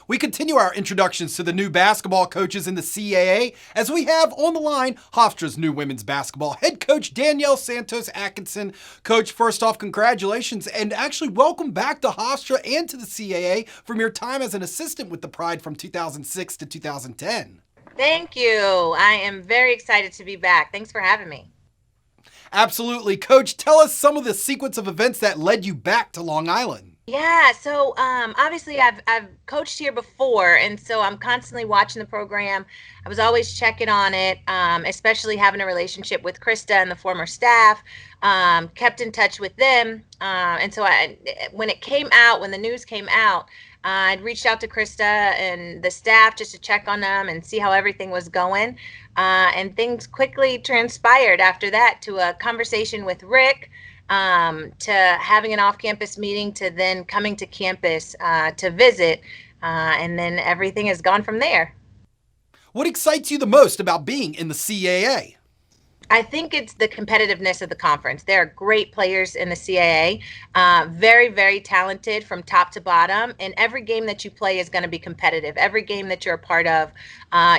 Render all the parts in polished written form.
We continue our introductions to the new basketball coaches in the CAA as we have on the line Hofstra's new women's basketball head coach Danielle Santos Atkinson. Coach, first off, congratulations and actually welcome back to Hofstra and to the CAA from your time as an assistant with the Pride from 2006 to 2010. Thank you. I am very excited to be back. Thanks for having me. Absolutely. Coach, tell us some of the sequence of events that led you back to Long Island. Yeah, so obviously I've coached here before, and so I'm constantly watching the program. I was always checking on it, especially having a relationship with Krista and the former staff. Kept in touch with them, and so when the news came out, I'd reached out to Krista and the staff just to check on them and see how everything was going. And things quickly transpired after that to a conversation with Rick, to having an off-campus meeting, to then coming to campus to visit, and then everything has gone from there. What excites you the most about being in the CAA? I think it's the competitiveness of the conference. There are great players in the CAA, very, very talented from top to bottom. And every game that you play is going to be competitive. Every game that you're a part of,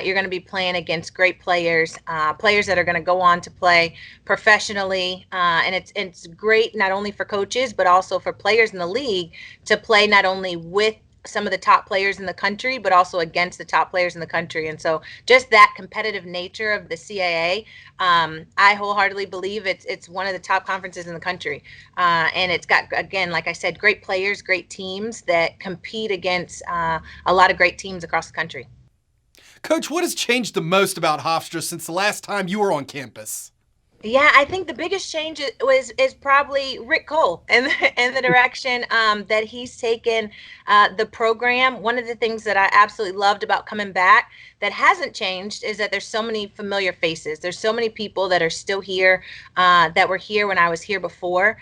you're going to be playing against great players, players that are going to go on to play professionally. And it's great not only for coaches, but also for players in the league to play not only with some of the top players in the country, but also against the top players in the country. And so just that competitive nature of the CAA, I wholeheartedly believe it's one of the top conferences in the country. And it's got, again, like I said, great players, great teams that compete against a lot of great teams across the country. Coach, what has changed the most about Hofstra since the last time you were on campus? Yeah, I think the biggest change is probably Rick Cole and the direction that he's taken the program. One of the things that I absolutely loved about coming back that hasn't changed is that there's so many familiar faces. There's so many people that are still here that were here when I was here before,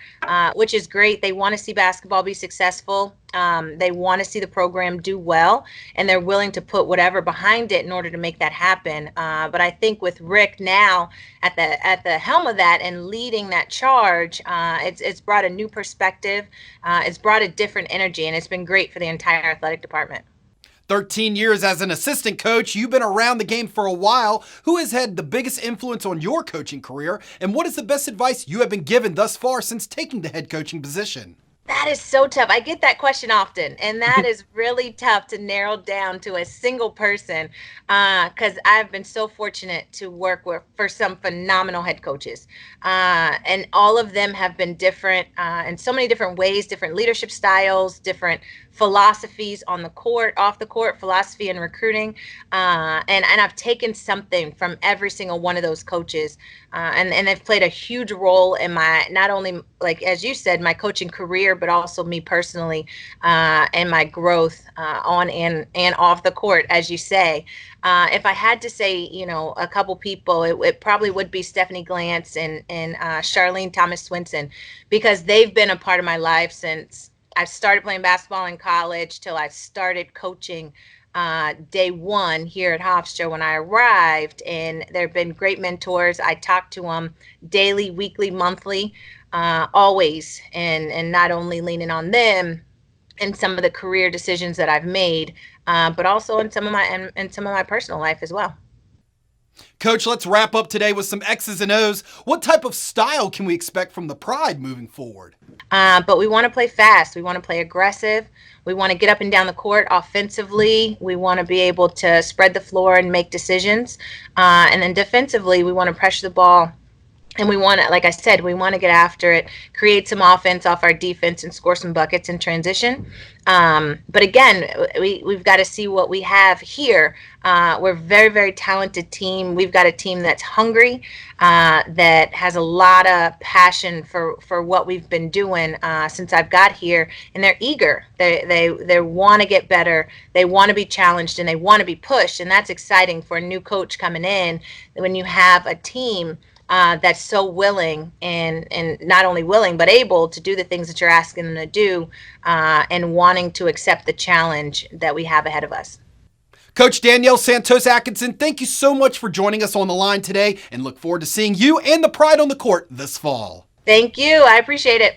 which is great. They want to see basketball be successful. They want to see the program do well, and they're willing to put whatever behind it in order to make that happen. But I think with Rick now at the helm of that and leading that charge, it's brought a new perspective. It's brought a different energy, and it's been great for the entire athletic department. 13 years as an assistant coach, you've been around the game for a while. Who has had the biggest influence on your coaching career, and what is the best advice you have been given thus far since taking the head coaching position? That is so tough. I get that question often, and that is really tough to narrow down to a single person, because I've been so fortunate to work for some phenomenal head coaches, and all of them have been different in so many different ways, different leadership styles, different philosophies on the court, off the court, philosophy and recruiting, and I've taken something from every single one of those coaches, and they've played a huge role in my, not only, like as you said, my coaching career, but also me personally, and my growth on and off the court, as you say. If I had to say, a couple people, it probably would be Stephanie Glantz and Charlene Thomas Swinson, because they've been a part of my life since I started playing basketball in college till I started coaching day one here at Hofstra when I arrived. And they've been great mentors. I talk to them daily, weekly, monthly, always, and not only leaning on them in some of the career decisions that I've made, but also in some of my personal life as well. Coach, let's wrap up today with some X's and O's. What type of style can we expect from the Pride moving forward? But we want to play fast. We want to play aggressive. We want to get up and down the court offensively. We want to be able to spread the floor and make decisions. And then defensively, we want to pressure the ball. And we want to, like I said, we want to get after it, create some offense off our defense, and score some buckets in transition. But again, we've got to see what we have here. We're a very, very talented team. We've got a team that's hungry, that has a lot of passion for what we've been doing since I've got here, and they're eager. They want to get better. They want to be challenged, and they want to be pushed, and that's exciting for a new coach coming in when you have a team that's so willing and not only willing but able to do the things that you're asking them to do, and wanting to accept the challenge that we have ahead of us. Coach Danielle Santos Atkinson, thank you so much for joining us on the line today, and look forward to seeing you and the Pride on the court this fall. Thank you. I appreciate it.